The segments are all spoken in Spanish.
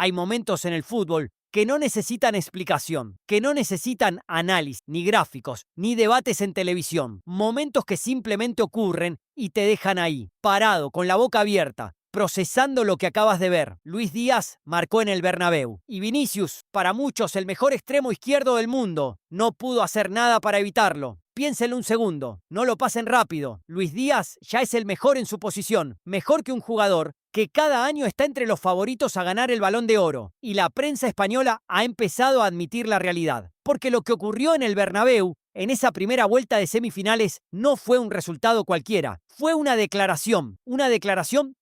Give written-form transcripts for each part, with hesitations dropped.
Hay momentos en el fútbol que no necesitan explicación, que no necesitan análisis, ni gráficos, ni debates en televisión. Momentos que simplemente ocurren y te dejan ahí, parado, con la boca abierta, procesando lo que acabas de ver. Luis Díaz marcó en el Bernabéu. Y Vinicius, para muchos el mejor extremo izquierdo del mundo, no pudo hacer nada para evitarlo. Piénsenlo un segundo, no lo pasen rápido. Luis Díaz ya es el mejor en su posición, mejor que un jugador que cada año está entre los favoritos a ganar el Balón de Oro. Y la prensa española ha empezado a admitir la realidad. Porque lo que ocurrió en el Bernabéu, en esa primera vuelta de semifinales, no fue un resultado cualquiera. Fue una declaración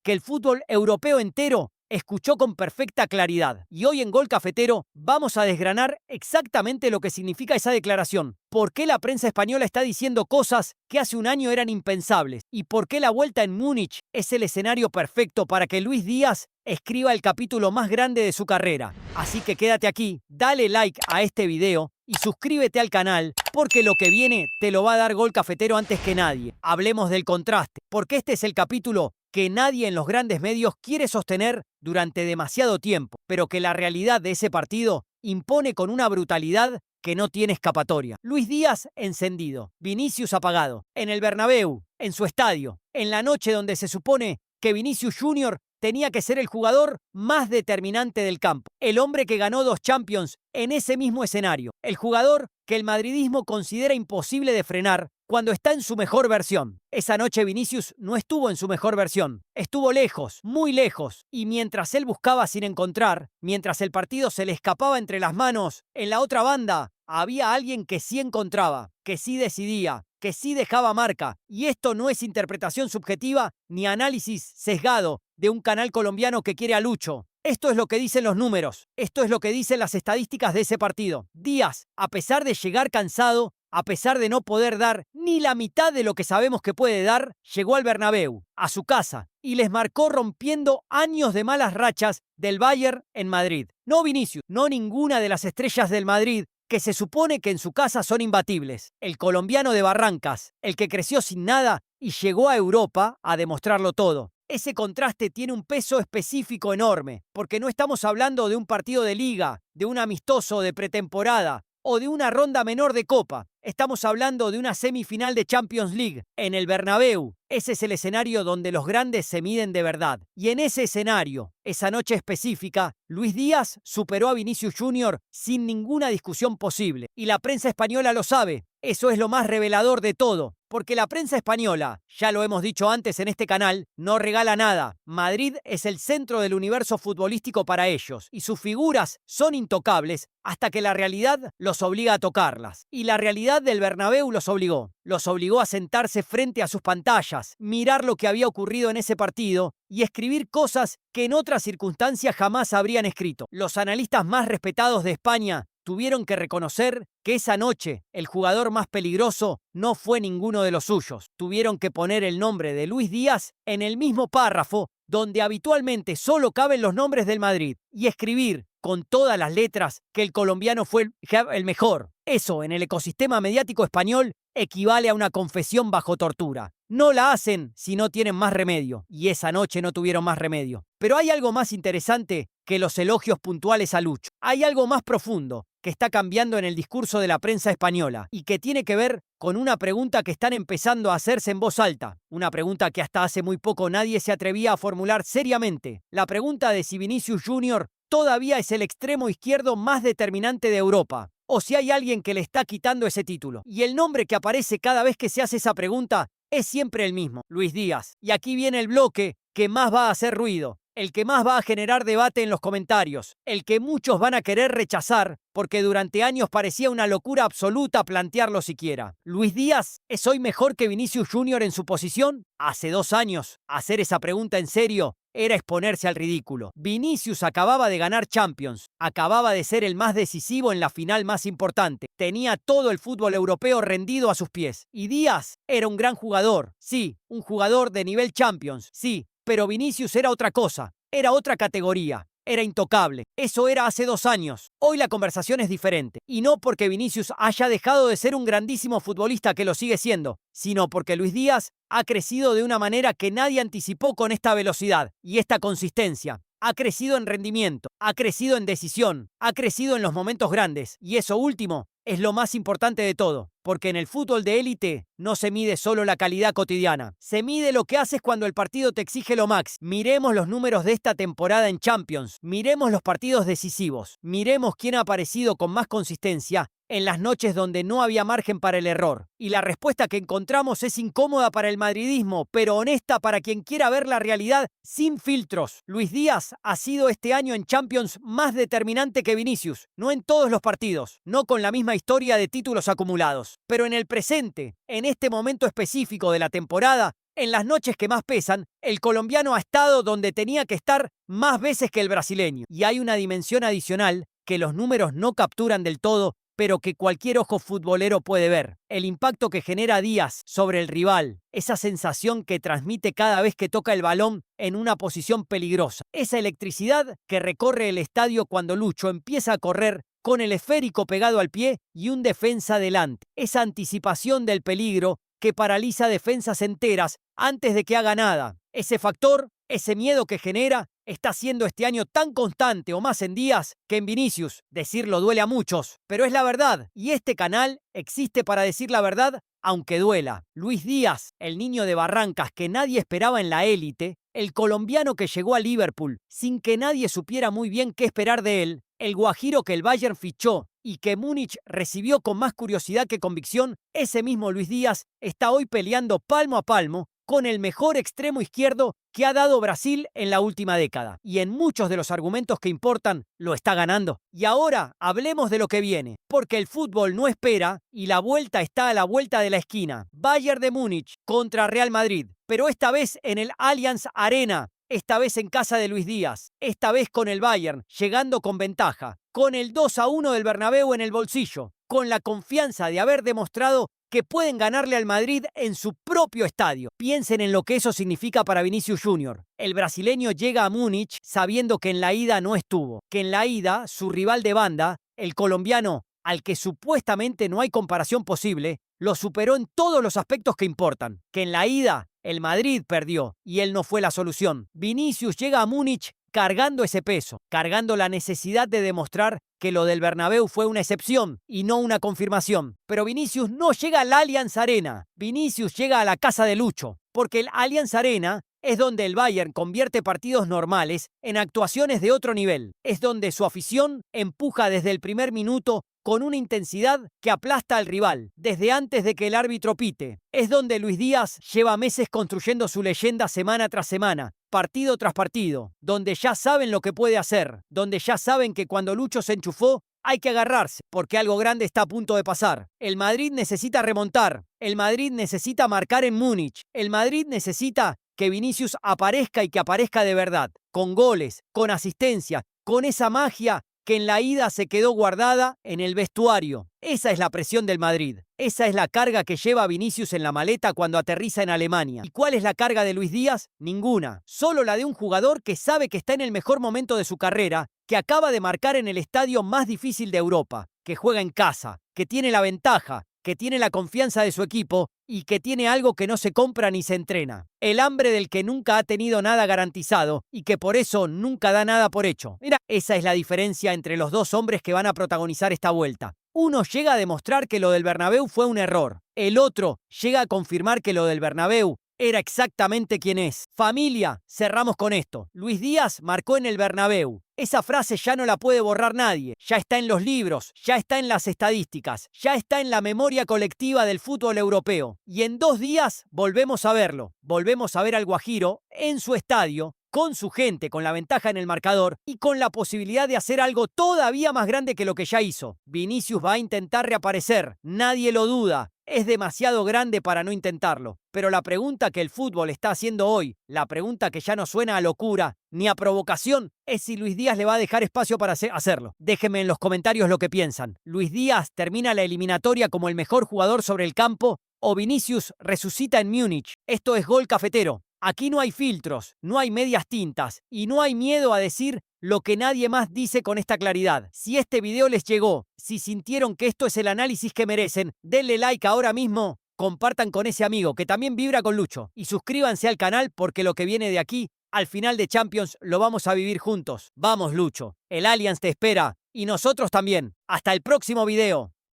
que el fútbol europeo entero escuchó con perfecta claridad. Y hoy en Gol Cafetero vamos a desgranar exactamente lo que significa esa declaración. ¿Por qué la prensa española está diciendo cosas que hace un año eran impensables? ¿Y por qué la vuelta en Múnich es el escenario perfecto para que Luis Díaz escriba el capítulo más grande de su carrera? Así que quédate aquí, dale like a este video y suscríbete al canal, porque lo que viene te lo va a dar Gol Cafetero antes que nadie. Hablemos del contraste, porque este es el capítulo que nadie en los grandes medios quiere sostener durante demasiado tiempo, pero que la realidad de ese partido impone con una brutalidad que no tiene escapatoria. Luis Díaz encendido, Vinicius apagado, en el Bernabéu, en su estadio, en la noche donde se supone que Vinicius Jr. tenía que ser el jugador más determinante del campo, el hombre que ganó 2 Champions en ese mismo escenario, el jugador que el madridismo considera imposible de frenar cuando está en su mejor versión. Esa noche Vinicius no estuvo en su mejor versión, estuvo lejos, muy lejos, y mientras él buscaba sin encontrar, mientras el partido se le escapaba entre las manos, en la otra banda había alguien que sí encontraba, que sí decidía, que sí dejaba marca, y esto no es interpretación subjetiva ni análisis sesgado de un canal colombiano que quiere a Lucho. Esto es lo que dicen los números, esto es lo que dicen las estadísticas de ese partido. Díaz, a pesar de llegar cansado, a pesar de no poder dar ni la mitad de lo que sabemos que puede dar, llegó al Bernabéu, a su casa, y les marcó rompiendo años de malas rachas del Bayern en Madrid. No Vinicius, no ninguna de las estrellas del Madrid, que se supone que en su casa son imbatibles. El colombiano de Barrancas, el que creció sin nada y llegó a Europa a demostrarlo todo. Ese contraste tiene un peso específico enorme, porque no estamos hablando de un partido de liga, de un amistoso de pretemporada o de una ronda menor de Copa. Estamos hablando de una semifinal de Champions League en el Bernabéu. Ese es el escenario donde los grandes se miden de verdad. Y en ese escenario, esa noche específica, Luis Díaz superó a Vinicius Jr. sin ninguna discusión posible. Y la prensa española lo sabe. Eso es lo más revelador de todo. Porque la prensa española, ya lo hemos dicho antes en este canal, no regala nada. Madrid es el centro del universo futbolístico para ellos. Y sus figuras son intocables hasta que la realidad los obliga a tocarlas. Y la realidad del Bernabéu los obligó. Los obligó a sentarse frente a sus pantallas, mirar lo que había ocurrido en ese partido y escribir cosas que en otras circunstancias jamás habrían escrito. Los analistas más respetados de España tuvieron que reconocer que esa noche el jugador más peligroso no fue ninguno de los suyos. Tuvieron que poner el nombre de Luis Díaz en el mismo párrafo donde habitualmente solo caben los nombres del Madrid y escribir con todas las letras que el colombiano fue el mejor. Eso, en el ecosistema mediático español, equivale a una confesión bajo tortura. No la hacen si no tienen más remedio, y esa noche no tuvieron más remedio. Pero hay algo más interesante que los elogios puntuales a Lucho. Hay algo más profundo que está cambiando en el discurso de la prensa española y que tiene que ver con una pregunta que están empezando a hacerse en voz alta. Una pregunta que hasta hace muy poco nadie se atrevía a formular seriamente. La pregunta de si Vinicius Jr. todavía es el extremo izquierdo más determinante de Europa, o si hay alguien que le está quitando ese título. Y el nombre que aparece cada vez que se hace esa pregunta es siempre el mismo, Luis Díaz. Y aquí viene el bloque que más va a hacer ruido, el que más va a generar debate en los comentarios, el que muchos van a querer rechazar porque durante años parecía una locura absoluta plantearlo siquiera. ¿Luis Díaz es hoy mejor que Vinicius Jr. en su posición? Hace 2 años, hacer esa pregunta en serio era exponerse al ridículo. Vinicius acababa de ganar Champions, acababa de ser el más decisivo en la final más importante. Tenía todo el fútbol europeo rendido a sus pies. Y Díaz era un gran jugador, sí, un jugador de nivel Champions, sí, pero Vinicius era otra cosa, era otra categoría. Era intocable. Eso era hace 2 años. Hoy la conversación es diferente. Y no porque Vinicius haya dejado de ser un grandísimo futbolista, que lo sigue siendo, sino porque Luis Díaz ha crecido de una manera que nadie anticipó con esta velocidad y esta consistencia. ha crecido en rendimiento, ha crecido en decisión, ha crecido en los momentos grandes. Y eso último es lo más importante de todo, porque en el fútbol de élite no se mide solo la calidad cotidiana, se mide lo que haces cuando el partido te exige lo max. Miremos los números de esta temporada en Champions, miremos los partidos decisivos, miremos quién ha aparecido con más consistencia en las noches donde no había margen para el error. Y la respuesta que encontramos es incómoda para el madridismo, pero honesta para quien quiera ver la realidad sin filtros. Luis Díaz ha sido este año en Champions más determinante que Vinicius, no en todos los partidos, no con la misma historia de títulos acumulados, pero en el presente, en este momento específico de la temporada, en las noches que más pesan, el colombiano ha estado donde tenía que estar más veces que el brasileño. Y hay una dimensión adicional que los números no capturan del todo, pero que cualquier ojo futbolero puede ver. El impacto que genera Díaz sobre el rival, esa sensación que transmite cada vez que toca el balón en una posición peligrosa, esa electricidad que recorre el estadio cuando Lucho empieza a correr con el esférico pegado al pie y un defensa delante, esa anticipación del peligro que paraliza defensas enteras antes de que haga nada. Ese factor, ese miedo que genera, está siendo este año tan constante o más en Díaz que en Vinicius. Decirlo duele a muchos, pero es la verdad. Y este canal existe para decir la verdad, aunque duela. Luis Díaz, el niño de Barrancas que nadie esperaba en la élite, el colombiano que llegó a Liverpool sin que nadie supiera muy bien qué esperar de él, el guajiro que el Bayern fichó y que Múnich recibió con más curiosidad que convicción, ese mismo Luis Díaz está hoy peleando palmo a palmo con el mejor extremo izquierdo que ha dado Brasil en la última década. Y en muchos de los argumentos que importan, lo está ganando. Y ahora hablemos de lo que viene, porque el fútbol no espera y la vuelta está a la vuelta de la esquina. Bayern de Múnich contra Real Madrid, pero esta vez en el Allianz Arena. Esta vez en casa de Luis Díaz, esta vez con el Bayern, llegando con ventaja, con el 2-1 del Bernabéu en el bolsillo, con la confianza de haber demostrado que pueden ganarle al Madrid en su propio estadio. Piensen en lo que eso significa para Vinicius Jr. El brasileño llega a Múnich sabiendo que en la ida no estuvo, que en la ida su rival de banda, el colombiano, al que supuestamente no hay comparación posible, lo superó en todos los aspectos que importan, que en la ida el Madrid perdió y él no fue la solución. Vinicius llega a Múnich cargando ese peso, cargando la necesidad de demostrar que lo del Bernabéu fue una excepción y no una confirmación. Pero Vinicius no llega al Allianz Arena, Vinicius llega a la casa de Lucho, porque el Allianz Arena es donde el Bayern convierte partidos normales en actuaciones de otro nivel. Es donde su afición empuja desde el primer minuto con una intensidad que aplasta al rival, desde antes de que el árbitro pite. Es donde Luis Díaz lleva meses construyendo su leyenda semana tras semana, partido tras partido, donde ya saben lo que puede hacer, donde ya saben que cuando Lucho se enchufó, hay que agarrarse, porque algo grande está a punto de pasar. El Madrid necesita remontar, el Madrid necesita marcar en Múnich, el Madrid necesita que Vinicius aparezca y que aparezca de verdad, con goles, con asistencia, con esa magia que en la ida se quedó guardada en el vestuario. Esa es la presión del Madrid. Esa es la carga que lleva Vinicius en la maleta cuando aterriza en Alemania. ¿Y cuál es la carga de Luis Díaz? Ninguna. Solo la de un jugador que sabe que está en el mejor momento de su carrera, que acaba de marcar en el estadio más difícil de Europa, que juega en casa, que tiene la ventaja, que tiene la confianza de su equipo y que tiene algo que no se compra ni se entrena. El hambre del que nunca ha tenido nada garantizado y que por eso nunca da nada por hecho. Mira, esa es la diferencia entre los dos hombres que van a protagonizar esta vuelta. Uno llega a demostrar que lo del Bernabéu fue un error. El otro llega a confirmar que lo del Bernabéu era exactamente quien es. Familia, cerramos con esto. Luis Díaz marcó en el Bernabéu. Esa frase ya no la puede borrar nadie. Ya está en los libros, ya está en las estadísticas, ya está en la memoria colectiva del fútbol europeo. Y en 2 días volvemos a verlo. Volvemos a ver al Guajiro en su estadio, con su gente, con la ventaja en el marcador y con la posibilidad de hacer algo todavía más grande que lo que ya hizo. Vinicius va a intentar reaparecer, nadie lo duda. Es demasiado grande para no intentarlo. Pero la pregunta que el fútbol está haciendo hoy, la pregunta que ya no suena a locura ni a provocación, es si Luis Díaz le va a dejar espacio para hacerlo. Déjenme en los comentarios lo que piensan. ¿Luis Díaz termina la eliminatoria como el mejor jugador sobre el campo o Vinicius resucita en Múnich? Esto es Gol Cafetero. Aquí no hay filtros, no hay medias tintas y no hay miedo a decir lo que nadie más dice con esta claridad. Si este video les llegó, si sintieron que esto es el análisis que merecen, denle like ahora mismo, compartan con ese amigo que también vibra con Lucho y suscríbanse al canal porque lo que viene de aquí Al final de Champions lo vamos a vivir juntos. Vamos, Lucho. El Allianz te espera y nosotros también. Hasta el próximo video.